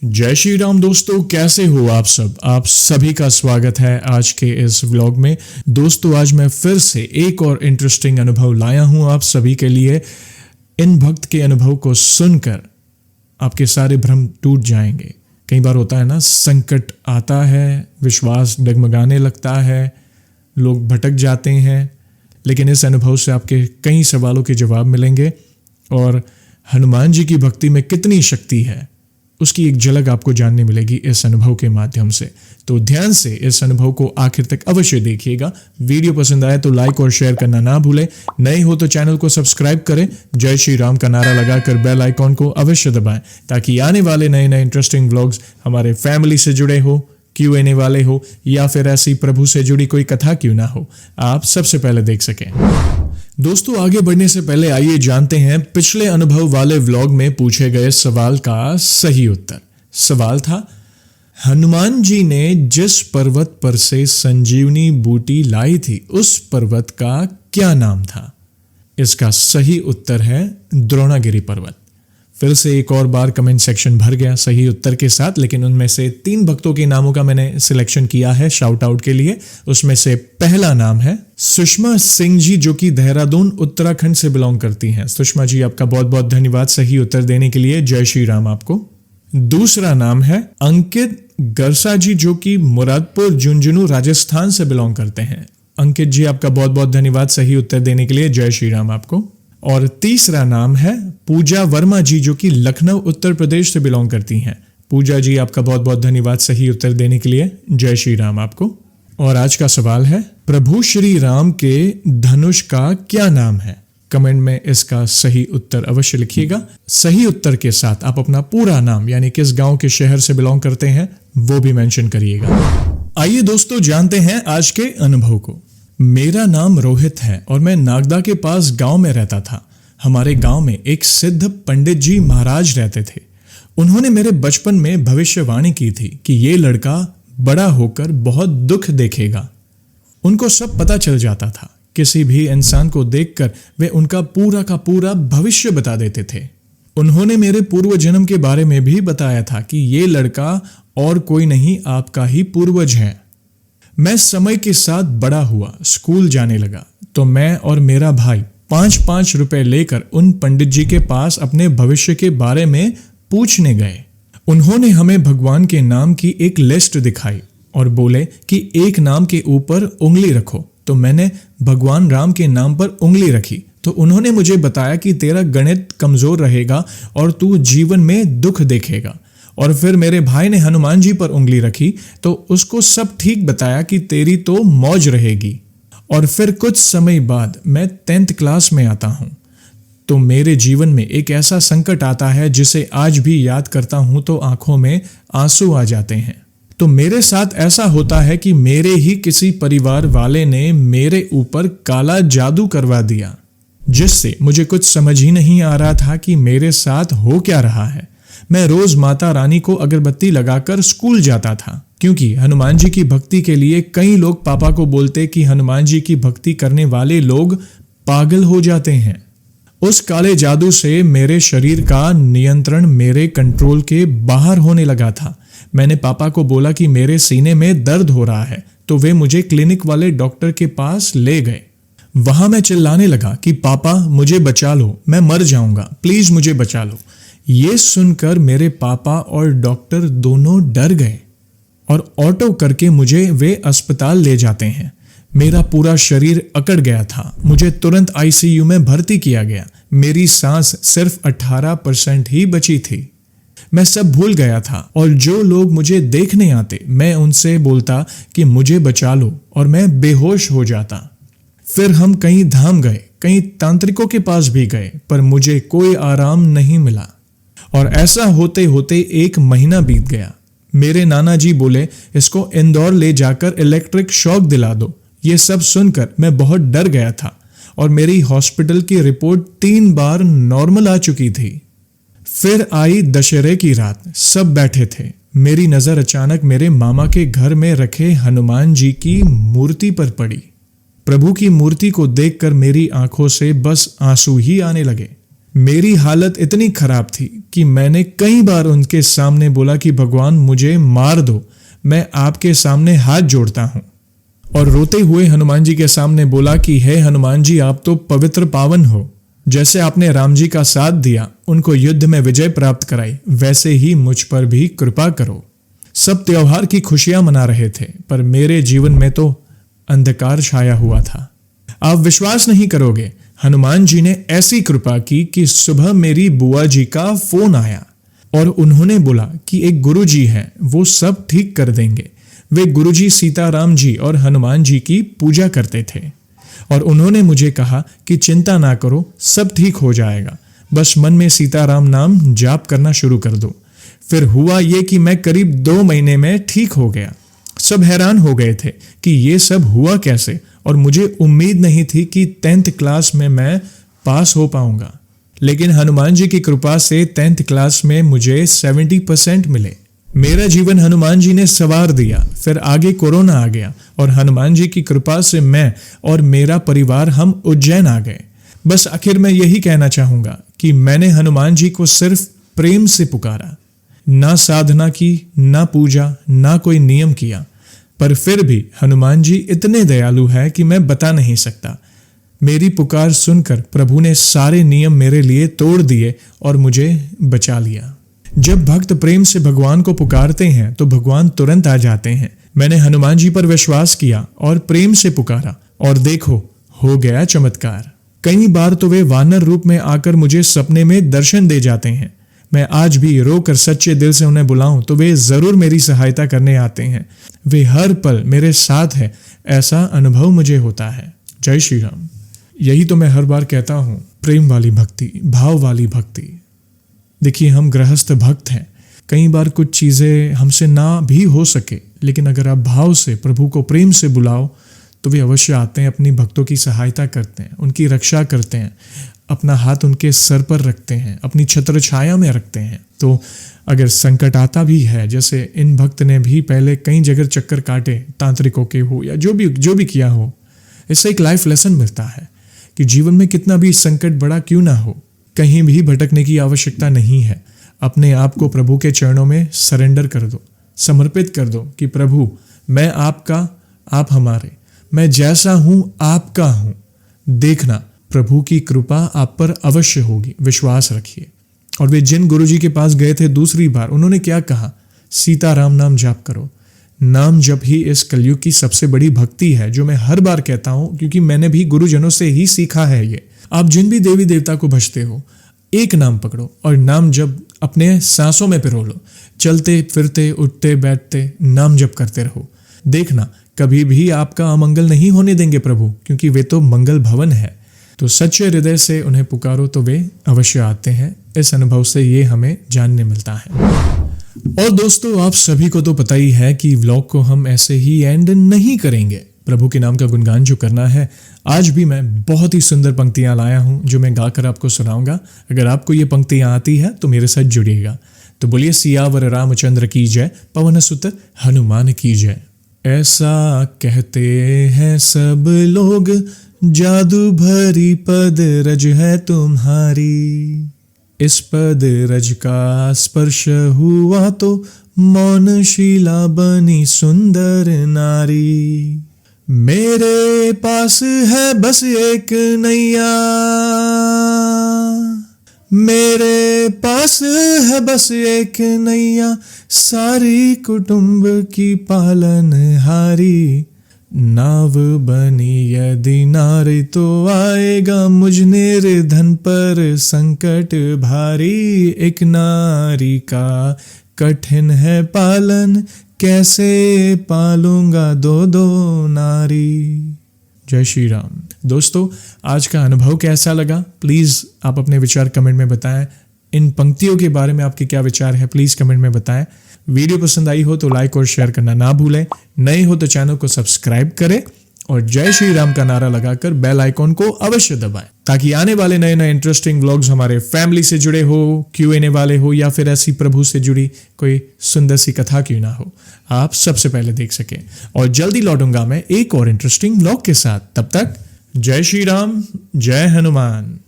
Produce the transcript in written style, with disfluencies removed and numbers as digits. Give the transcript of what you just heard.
जय श्री राम दोस्तों, कैसे हो आप सब। आप सभी का स्वागत है आज के इस व्लॉग में। दोस्तों, आज मैं फिर से एक और इंटरेस्टिंग अनुभव लाया हूं आप सभी के लिए। इन भक्त के अनुभव को सुनकर आपके सारे भ्रम टूट जाएंगे। कई बार होता है ना, संकट आता है, विश्वास डगमगाने लगता है, लोग भटक जाते हैं, लेकिन इस अनुभव से आपके कई सवालों के जवाब मिलेंगे और हनुमान जी की भक्ति में कितनी शक्ति है उसकी एक झलक आपको जानने मिलेगी इस अनुभव के माध्यम से। तो ध्यान से इस अनुभव को आखिर तक अवश्य देखिएगा। वीडियो पसंद आए तो लाइक और शेयर करना ना भूलें। नए हो तो चैनल को सब्सक्राइब करें। जय श्री राम का नारा लगाकर बेल आइकॉन को अवश्य दबाएं ताकि आने वाले नए नए इंटरेस्टिंग व्लॉग्स हमारे फैमिली से जुड़े हो, Q&A वाले हो या फिर ऐसी प्रभु से जुड़ी कोई कथा क्यों ना हो, आप सबसे पहले देख सकें। दोस्तों, आगे बढ़ने से पहले आइए जानते हैं पिछले अनुभव वाले व्लॉग में पूछे गए सवाल का सही उत्तर। सवाल था, हनुमान जी ने जिस पर्वत पर से संजीवनी बूटी लाई थी उस पर्वत का क्या नाम था। इसका सही उत्तर है द्रोणागिरी पर्वत। फिर से एक और बार कमेंट सेक्शन भर गया सही उत्तर के साथ, लेकिन उनमें से 3 भक्तों के नामों का मैंने सिलेक्शन किया है शाउट आउट के लिए। उसमें से पहला नाम है सुषमा सिंह जी, जो कि देहरादून उत्तराखंड से बिलोंग करती हैं। सुषमा जी, आपका बहुत बहुत धन्यवाद सही उत्तर देने के लिए। जय श्री राम आपको। दूसरा नाम है अंकित गरसा जी, जो कि मुरादपुर झुंझुनू राजस्थान से बिलोंग करते हैं। अंकित जी, आपका बहुत बहुत धन्यवाद सही उत्तर देने के लिए। जय श्री राम आपको। और तीसरा नाम है पूजा वर्मा जी, जो कि लखनऊ उत्तर प्रदेश से बिलोंग करती हैं। पूजा जी, आपका बहुत बहुत धन्यवाद सही उत्तर देने के लिए। जय श्री राम आपको। और आज का सवाल है, प्रभु श्री राम के धनुष का क्या नाम है। कमेंट में इसका सही उत्तर अवश्य लिखिएगा। सही उत्तर के साथ आप अपना पूरा नाम यानी किस गांव के शहर से बिलोंग करते हैं वो भी मेंशन करिएगा। आइए दोस्तों, जानते हैं आज के अनुभव को। मेरा नाम रोहित है और मैं नागदा के पास गांव में रहता था। हमारे गांव में एक सिद्ध पंडित जी महाराज रहते थे। उन्होंने मेरे बचपन में भविष्यवाणी की थी कि ये लड़का बड़ा होकर बहुत दुख देखेगा। उनको सब पता चल जाता था। किसी भी इंसान को देखकर वे उनका पूरा का पूरा भविष्य बता देते थे। उन्होंने मेरे पूर्व जन्म के बारे में भी बताया था कि ये लड़का और कोई नहीं, आपका ही पूर्वज है। मैं समय के साथ बड़ा हुआ, स्कूल जाने लगा तो मैं और मेरा भाई 5-5 रुपए लेकर उन पंडित जी के पास अपने भविष्य के बारे में पूछने गए। उन्होंने हमें भगवान के नाम की एक लिस्ट दिखाई और बोले कि एक नाम के ऊपर उंगली रखो। तो मैंने भगवान राम के नाम पर उंगली रखी तो उन्होंने मुझे बताया कि तेरा गणित कमजोर रहेगा और तू जीवन में दुख देखेगा। और फिर मेरे भाई ने हनुमान जी पर उंगली रखी तो उसको सब ठीक बताया कि तेरी तो मौज रहेगी। और फिर कुछ समय बाद मैं 10th क्लास में आता हूं तो मेरे जीवन में एक ऐसा संकट आता है जिसे आज भी याद करता हूं तो आंखों में आंसू आ जाते हैं। तो मेरे साथ ऐसा होता है कि मेरे ही किसी परिवार वाले ने मेरे ऊपर काला जादू करवा दिया, जिससे मुझे कुछ समझ ही नहीं आ रहा था कि मेरे साथ हो क्या रहा है। मैं रोज माता रानी को अगरबत्ती लगाकर स्कूल जाता था, क्योंकि हनुमान जी की भक्ति के लिए कई लोग पापा को बोलते कि हनुमान जी की भक्ति करने वाले लोग पागल हो जाते हैं। उस काले जादू से मेरे शरीर का नियंत्रण मेरे कंट्रोल के बाहर होने लगा था। मैंने पापा को बोला कि मेरे सीने में दर्द हो रहा है तो वे मुझे क्लिनिक वाले डॉक्टर के पास ले गए। वहां मैं चिल्लाने लगा कि पापा मुझे बचा लो, मैं मर जाऊंगा, प्लीज मुझे बचा लो। ये सुनकर मेरे पापा और डॉक्टर दोनों डर गए और ऑटो करके मुझे वे अस्पताल ले जाते हैं। मेरा पूरा शरीर अकड़ गया था। मुझे तुरंत ICU में भर्ती किया गया। मेरी सांस सिर्फ 18% ही बची थी। मैं सब भूल गया था और जो लोग मुझे देखने आते मैं उनसे बोलता कि मुझे बचा लो और मैं बेहोश हो जाता। फिर हम कहीं धाम गए, कई तांत्रिकों के पास भी गए, पर मुझे कोई आराम नहीं मिला। और ऐसा होते होते 1 महीना बीत गया। मेरे नाना जी बोले इसको इंदौर ले जाकर इलेक्ट्रिक शॉक दिला दो। ये सब सुनकर मैं बहुत डर गया था और मेरी हॉस्पिटल की रिपोर्ट 3 बार नॉर्मल आ चुकी थी। फिर आई दशहरे की रात, सब बैठे थे। मेरी नजर अचानक मेरे मामा के घर में रखे हनुमान जी की मूर्ति पर पड़ी। प्रभु की मूर्ति को देखकर मेरी आंखों से बस आंसू ही आने लगे। मेरी हालत इतनी खराब थी कि मैंने कई बार उनके सामने बोला कि भगवान मुझे मार दो, मैं आपके सामने हाथ जोड़ता हूं। और रोते हुए हनुमान जी के सामने बोला कि हे हनुमान जी, आप तो पवित्र पावन हो, जैसे आपने राम जी का साथ दिया, उनको युद्ध में विजय प्राप्त कराई, वैसे ही मुझ पर भी कृपा करो। सब त्योहार की खुशियां मना रहे थे, पर मेरे जीवन में तो अंधकार छाया हुआ था। आप विश्वास नहीं करोगे, हनुमान जी ने ऐसी कृपा की कि सुबह मेरी बुआ जी का फोन आया और उन्होंने बोला कि एक गुरुजी हैं, वो सब ठीक कर देंगे। वे गुरुजी सीताराम जी और हनुमान जी की पूजा करते थे और उन्होंने मुझे कहा कि चिंता ना करो, सब ठीक हो जाएगा, बस मन में सीताराम नाम जाप करना शुरू कर दो। फिर हुआ ये कि मैं करीब 2 महीने में ठीक हो गया। सब हैरान हो गए थे कि ये सब हुआ कैसे, और मुझे उम्मीद नहीं थी कि 10th क्लास में मैं पास हो पाऊंगा। लेकिन हनुमान जी की कृपा से 10th क्लास में मुझे 70% मिले। मेरा जीवन हनुमान जी ने संवार दिया। फिर आगे कोरोना आ गया और हनुमान जी की कृपा से मैं और मेरा परिवार हम उज्जैन आ गए। बस आखिर में यही कहना चाहूंगा कि मैंने हनुमान जी को सिर्फ प्रेम से पुकारा, ना साधना की, ना पूजा, ना कोई नियम किया, पर फिर भी हनुमान जी इतने दयालु है कि मैं बता नहीं सकता। मेरी पुकार सुनकर प्रभु ने सारे नियम मेरे लिए तोड़ दिए और मुझे बचा लिया। जब भक्त प्रेम से भगवान को पुकारते हैं तो भगवान तुरंत आ जाते हैं। मैंने हनुमान जी पर विश्वास किया और प्रेम से पुकारा और देखो, हो गया चमत्कार। कई बार तो वे वानर रूप में आकर मुझे सपने में दर्शन दे जाते हैं। मैं आज भी रोकर सच्चे दिल से उन्हें बुलाऊं तो वे जरूर मेरी सहायता करने आते हैं। वे हर पल मेरे साथ है, ऐसा अनुभव मुझे होता है। जय श्री राम। यही तो मैं हर बार कहता हूं, प्रेम वाली भक्ति, भाव वाली भक्ति। देखिए, हम गृहस्थ भक्त हैं, कई बार कुछ चीजें हमसे ना भी हो सके, लेकिन अगर आप भाव से प्रभु को प्रेम से बुलाओ तो वे अवश्य आते हैं, अपनी भक्तों की सहायता करते हैं, उनकी रक्षा करते हैं, अपना हाथ उनके सर पर रखते हैं, अपनी छत्र छाया में रखते हैं। तो अगर संकट आता भी है, जैसे इन भक्त ने भी पहले कई जगह चक्कर काटे, तांत्रिकों के हो या जो भी किया हो, इससे एक लाइफ लेसन मिलता है कि जीवन में कितना भी संकट बड़ा क्यों ना हो, कहीं भी भटकने की आवश्यकता नहीं है। अपने आप को प्रभु के चरणों में सरेंडर कर दो, समर्पित कर दो कि प्रभु, मैं आपका, आप हमारे, मैं जैसा हूं आपका हूं। देखना, प्रभु की कृपा आप पर अवश्य होगी, विश्वास रखिए। और वे जिन गुरुजी के पास गए थे दूसरी बार, उन्होंने क्या कहा? सीताराम नाम जाप करो। नाम जप ही इस कलयुग की सबसे बड़ी भक्ति है, जो मैं हर बार कहता हूं क्योंकि मैंने भी गुरुजनों से ही सीखा है ये। आप जिन भी देवी देवता को भजते हो, एक नाम पकड़ो और नाम जप अपने सांसों में पिरो लो। चलते फिरते उठते बैठते नाम जप करते रहो। देखना, कभी भी आपका अमंगल नहीं होने देंगे प्रभु, क्योंकि वे तो मंगल भवन है। तो सच्चे हृदय से उन्हें पुकारो तो वे अवश्य आते हैं। इस अनुभव से ये हमें जानने मिलता है। और दोस्तों, आप सभी को तो पता ही है कि व्लॉग को हम ऐसे ही एंड नहीं करेंगे। प्रभु के नाम का गुणगान जो करना है, आज भी मैं बहुत ही सुंदर पंक्तियां लाया हूं जो मैं गाकर आपको सुनाऊंगा। अगर आपको ये पंक्तियां आती है तो मेरे साथ जुड़िएगा। तो बोलिए, सियावर रामचंद्र की जय, पवन सुत हनुमान की जय। ऐसा कहते हैं सब लोग, जादू भरी पद रज है तुम्हारी। इस पद रज का स्पर्श हुआ तो मौन शिला बनी सुंदर नारी। मेरे पास है बस एक नैया, मेरे पास है बस एक नैया, सारी कुटुंब की पालनहारी। नाव बनी यदि नारी तो आएगा मुझ निर्धन पर संकट भारी। एक नारी का कठिन है पालन, कैसे पालूंगा दो दो नारी। जय श्री राम। दोस्तों, आज का अनुभव कैसा लगा? प्लीज आप अपने विचार कमेंट में बताएं। इन पंक्तियों के बारे में आपके क्या विचार है, प्लीज कमेंट में बताएं। वीडियो पसंद आई हो तो लाइक और शेयर करना ना भूलें। नए हो तो चैनल को सब्सक्राइब करें और जय श्री राम का नारा लगाकर बेल आइकॉन को अवश्य दबाएं, ताकि आने वाले नए नए इंटरेस्टिंग व्लॉग्स हमारे फैमिली से जुड़े हो, Q&A वाले हो, या फिर ऐसी प्रभु से जुड़ी कोई सुंदर सी कथा क्यों ना हो, आप सबसे पहले देख सकें। और जल्दी लौटूंगा मैं एक और इंटरेस्टिंग व्लॉग के साथ। तब तक जय श्री राम, जय हनुमान।